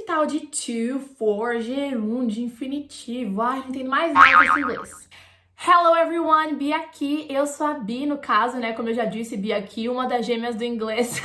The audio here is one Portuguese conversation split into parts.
tal de to, for, gerúndio, infinitivo? Ai, não entendo mais nada desse inglês. Hello everyone, Bia aqui. Eu sou a Bi, no caso, né? Como eu já disse, Bia aqui, uma das gêmeas do inglês.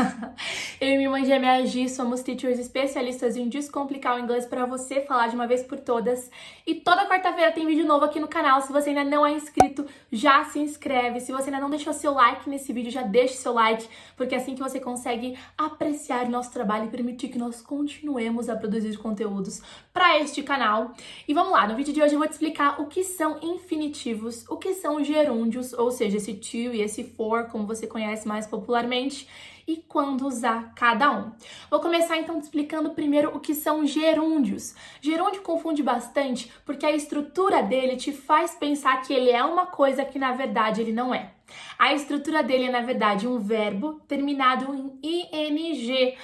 Eu e minha mãe gêmea Gi somos teachers especialistas em descomplicar o inglês para você falar de uma vez por todas. E toda quarta-feira tem vídeo novo aqui no canal. Se você ainda não é inscrito, já se inscreve. Se você ainda não deixou seu like nesse vídeo, já deixe seu like, porque é assim que você consegue apreciar o nosso trabalho e permitir que nós continuemos a produzir conteúdos para este canal. E vamos lá, no vídeo de hoje eu vou te explicar o que são infinitivos, o que são gerúndios, ou seja, esse to e esse for, como você conhece mais popularmente, e quando usar cada um. Vou começar então te explicando primeiro o que são gerúndios. Gerúndio confunde bastante porque a estrutura dele te faz pensar que ele é uma coisa que na verdade ele não é. A estrutura dele é na verdade um verbo terminado em ing.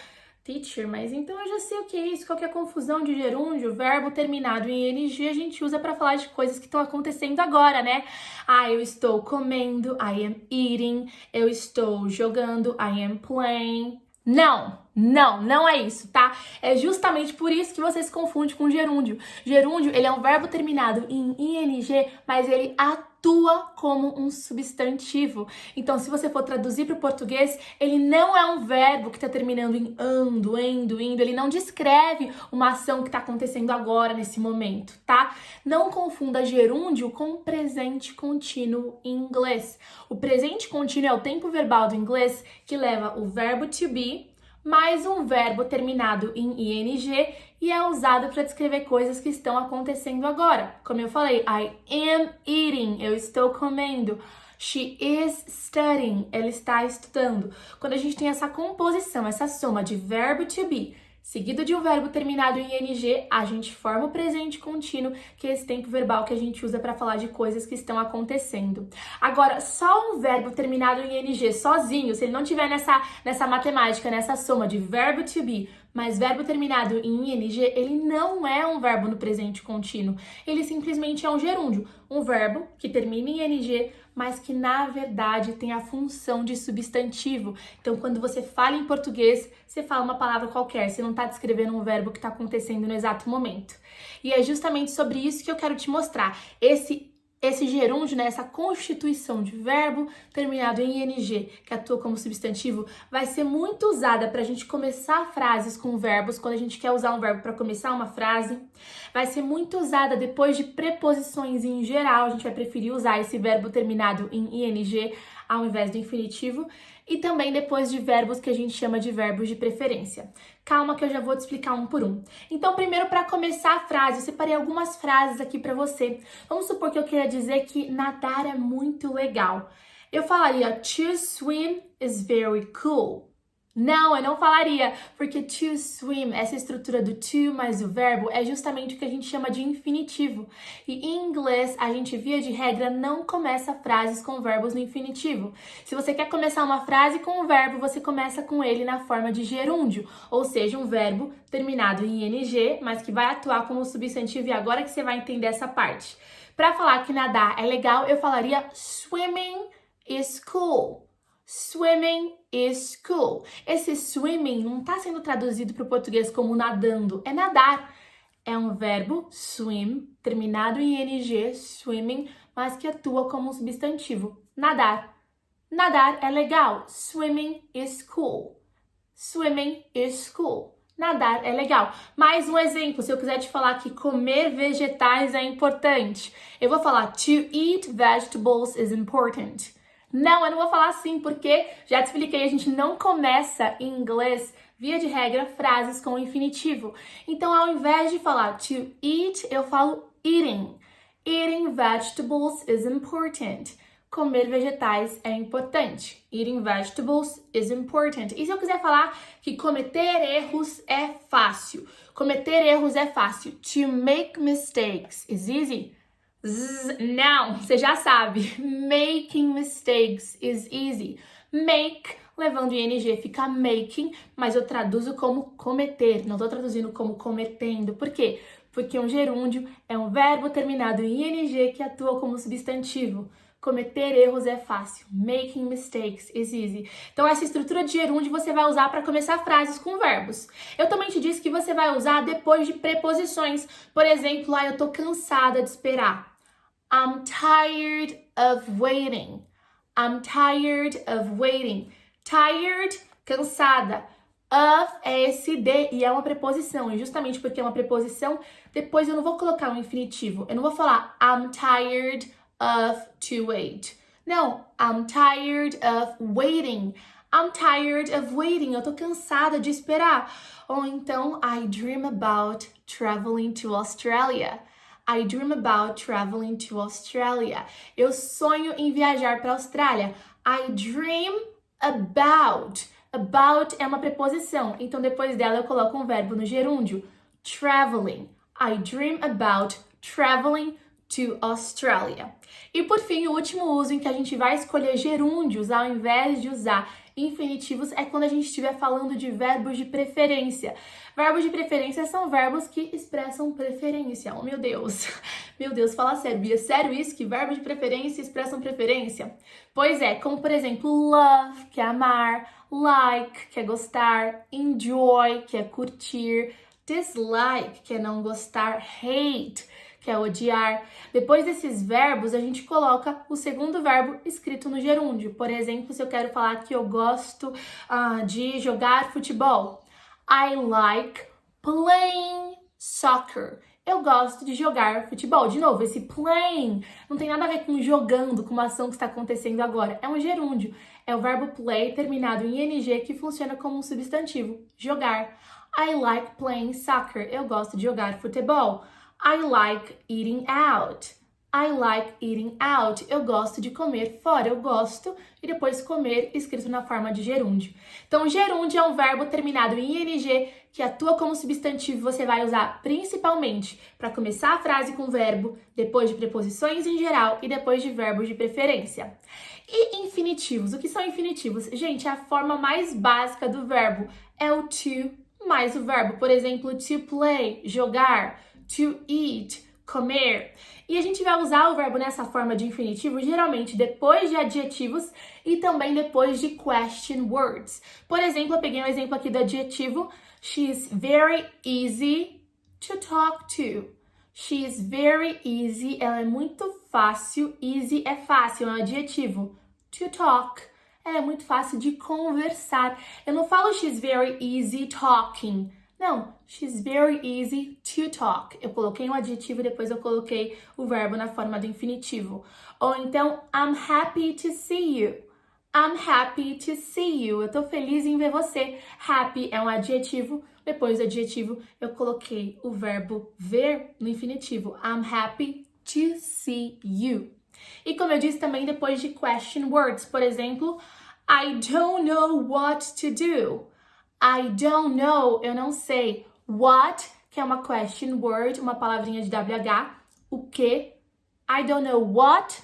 Teacher, mas então eu já sei o que é isso, qual que é a confusão de gerúndio, verbo terminado em ing a gente usa para falar de coisas que estão acontecendo agora, né? Ah, eu estou comendo, I am eating, eu estou jogando, I am playing. Não é isso, tá? É justamente por isso que você se confunde com gerúndio. Gerúndio, ele é um verbo terminado em ing, mas ele atua como um substantivo. Então, se você for traduzir para o português, ele não é um verbo que está terminando em ando, indo. Ele não descreve uma ação que está acontecendo agora, nesse momento, tá? Não confunda gerúndio com presente contínuo em inglês. O presente contínuo é o tempo verbal do inglês que leva o verbo to be mais um verbo terminado em ing e é usado para descrever coisas que estão acontecendo agora. Como eu falei, I am eating, eu estou comendo. She is studying, ela está estudando. Quando a gente tem essa composição, essa soma de verbo to be seguido de um verbo terminado em ing, a gente forma o presente contínuo, que é esse tempo verbal que a gente usa para falar de coisas que estão acontecendo. Agora, só um verbo terminado em ing sozinho, se ele não tiver nessa matemática, nessa soma de verbo to be, mas verbo terminado em ing, ele não é um verbo no presente contínuo. Ele simplesmente é um gerúndio, um verbo que termina em ing, mas que na verdade tem a função de substantivo. Então, quando você fala em português, você fala uma palavra qualquer, você não está descrevendo um verbo que está acontecendo no exato momento. E é justamente sobre isso que eu quero te mostrar. Esse gerúndio, né, essa constituição de verbo terminado em ing, que atua como substantivo, vai ser muito usada para a gente começar frases com verbos, quando a gente quer usar um verbo para começar uma frase. Vai ser muito usada depois de preposições em geral, a gente vai preferir usar esse verbo terminado em ing ao invés do infinitivo. E também depois de verbos que a gente chama de verbos de preferência. Calma que eu já vou te explicar um por um. Então, primeiro, para começar a frase, eu separei algumas frases aqui para você. Vamos supor que eu queira dizer que nadar é muito legal. Eu falaria, to swim is very cool. Não, eu não falaria, porque to swim, essa estrutura do to mais o verbo, é justamente o que a gente chama de infinitivo. E em inglês, a gente, via de regra, não começa frases com verbos no infinitivo. Se você quer começar uma frase com um verbo, você começa com ele na forma de gerúndio, ou seja, um verbo terminado em ing, mas que vai atuar como substantivo, e agora que você vai entender essa parte. Para falar que nadar é legal, eu falaria swimming is cool. Swimming is cool. Esse swimming não está sendo traduzido para o português como nadando, é nadar. É um verbo swim, terminado em ing, swimming, mas que atua como um substantivo. Nadar. Nadar é legal. Swimming is cool. Swimming is cool. Nadar é legal. Mais um exemplo, se eu quiser te falar que comer vegetais é importante, eu vou falar to eat vegetables is important. Não, eu não vou falar assim, porque já te expliquei, a gente não começa em inglês, via de regra, frases com infinitivo. Então, ao invés de falar to eat, eu falo eating. Eating vegetables is important. Comer vegetais é importante. Eating vegetables is important. E se eu quiser falar que cometer erros é fácil? Cometer erros é fácil. To make mistakes is easy. Não, você já sabe. Making mistakes is easy. Make, levando ing, fica making, mas eu traduzo como cometer. Não estou traduzindo como cometendo. Por quê? Porque um gerúndio é um verbo terminado em ing que atua como substantivo. Cometer erros é fácil. Making mistakes is easy. Então, essa estrutura de gerúndio você vai usar para começar frases com verbos. Eu também te disse que você vai usar depois de preposições. Por exemplo, eu tô cansada de esperar. I'm tired of waiting. I'm tired of waiting. Tired, cansada. Of é esse de e é uma preposição. E justamente porque é uma preposição, depois eu não vou colocar um infinitivo. Eu não vou falar I'm tired of to wait. Não, I'm tired of waiting. I'm tired of waiting. Eu tô cansada de esperar. Ou então, I dream about traveling to Australia. I dream about traveling to Australia. Eu sonho em viajar para a Austrália. I dream about. About é uma preposição, então depois dela eu coloco um verbo no gerúndio. Traveling. I dream about traveling to Australia. E por fim, o último uso em que a gente vai escolher gerúndios ao invés de usar infinitivos é quando a gente estiver falando de verbos de preferência. Verbos de preferência são verbos que expressam preferência. Oh, meu Deus. Meu Deus, fala sério, Bia. Sério isso? Que verbos de preferência expressam preferência? Pois é, como por exemplo, love, que é amar, like, que é gostar, enjoy, que é curtir, dislike, que é não gostar, hate, que é odiar. Depois desses verbos, a gente coloca o segundo verbo escrito no gerúndio. Por exemplo, se eu quero falar que eu gosto de jogar futebol. I like playing soccer. Eu gosto de jogar futebol. De novo, esse playing não tem nada a ver com jogando, com uma ação que está acontecendo agora. É um gerúndio. É o verbo play terminado em ing que funciona como um substantivo. Jogar. I like playing soccer. Eu gosto de jogar futebol. I like eating out. I like eating out. Eu gosto de comer fora. Eu gosto e depois comer escrito na forma de gerúndio. Então, gerúndio é um verbo terminado em ing que atua como substantivo. Você vai usar principalmente para começar a frase com verbo, depois de preposições em geral e depois de verbos de preferência. E infinitivos. O que são infinitivos? Gente, é a forma mais básica do verbo. É o to mais o verbo. Por exemplo, to play, jogar, to eat, comer. E a gente vai usar o verbo nessa forma de infinitivo geralmente depois de adjetivos e também depois de question words. Por exemplo, eu peguei um exemplo aqui do adjetivo She's very easy to talk to. She's very easy, ela é muito fácil. Easy é fácil, é um adjetivo. To talk, ela é muito fácil de conversar. Eu não falo she's very easy talking. Não, she's very easy to talk. Eu coloquei um adjetivo e depois eu coloquei o verbo na forma do infinitivo. Ou então, I'm happy to see you. I'm happy to see you. Eu tô feliz em ver você. Happy é um adjetivo. Depois do adjetivo, eu coloquei o verbo ver no infinitivo. I'm happy to see you. E como eu disse também, depois de question words. Por exemplo, I don't know what to do. I don't know, eu não sei. What, que é uma question word, uma palavrinha de WH. O que? I don't know what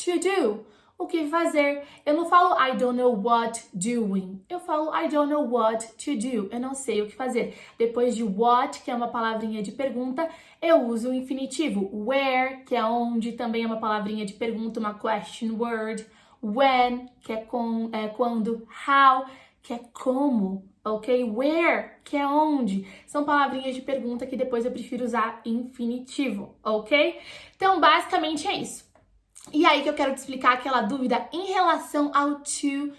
to do. O que fazer? Eu não falo I don't know what doing. Eu falo I don't know what to do. Eu não sei o que fazer. Depois de what, que é uma palavrinha de pergunta, eu uso o infinitivo. Where, que é onde, também é uma palavrinha de pergunta, uma question word. When, que é quando. How, que é como. Ok? Where, que é onde. São palavrinhas de pergunta que depois eu prefiro usar infinitivo. Ok? Então, basicamente é isso. E aí que eu quero te explicar aquela dúvida em relação ao to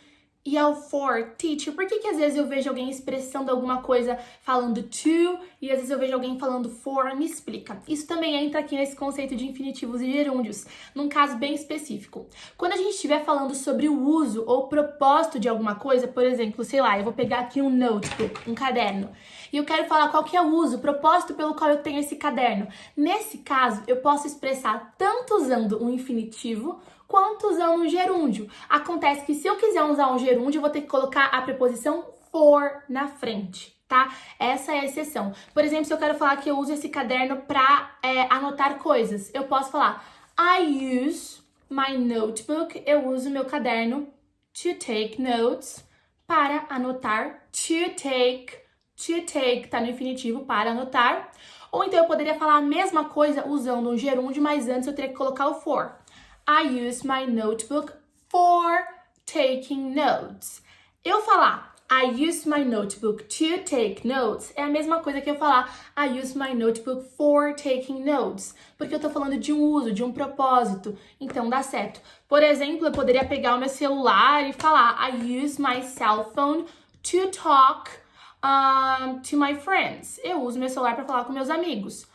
e ao for. Teacher, por que às vezes eu vejo alguém expressando alguma coisa falando to e às vezes eu vejo alguém falando for? Me explica. Isso também entra aqui nesse conceito de infinitivos e gerúndios, num caso bem específico. Quando a gente estiver falando sobre o uso ou propósito de alguma coisa, por exemplo, sei lá, eu vou pegar aqui um notebook, um caderno, e eu quero falar qual que é o uso, o propósito pelo qual eu tenho esse caderno. Nesse caso, eu posso expressar tanto usando um infinitivo quanto usando um gerúndio. Acontece que se eu quiser usar um gerúndio, eu vou ter que colocar a preposição for na frente, tá? Essa é a exceção. Por exemplo, se eu quero falar que eu uso esse caderno para anotar coisas, eu posso falar I use my notebook, eu uso meu caderno to take notes, para anotar. To take tá no infinitivo, para anotar. Ou então eu poderia falar a mesma coisa usando um gerúndio, mas antes eu teria que colocar o for. I use my notebook for taking notes. Eu falar I use my notebook to take notes é a mesma coisa que eu falar I use my notebook for taking notes, porque eu tô falando de um uso, de um propósito, então dá certo. Por exemplo, eu poderia pegar o meu celular e falar I use my cell phone to talk to my friends. Eu uso meu celular para falar com meus amigos.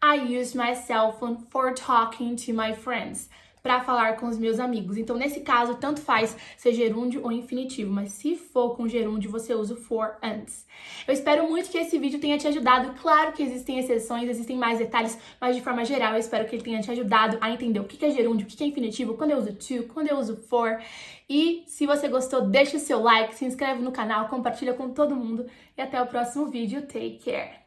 I use my cell phone for talking to my friends. Para falar com os meus amigos. Então, nesse caso, tanto faz ser gerúndio ou infinitivo, mas se for com gerúndio, você usa o for antes. Eu espero muito que esse vídeo tenha te ajudado. Claro que existem exceções, existem mais detalhes, mas de forma geral, eu espero que ele tenha te ajudado a entender o que é gerúndio, o que é infinitivo, quando eu uso to, quando eu uso for. E se você gostou, deixa o seu like, se inscreve no canal, compartilha com todo mundo e até o próximo vídeo. Take care!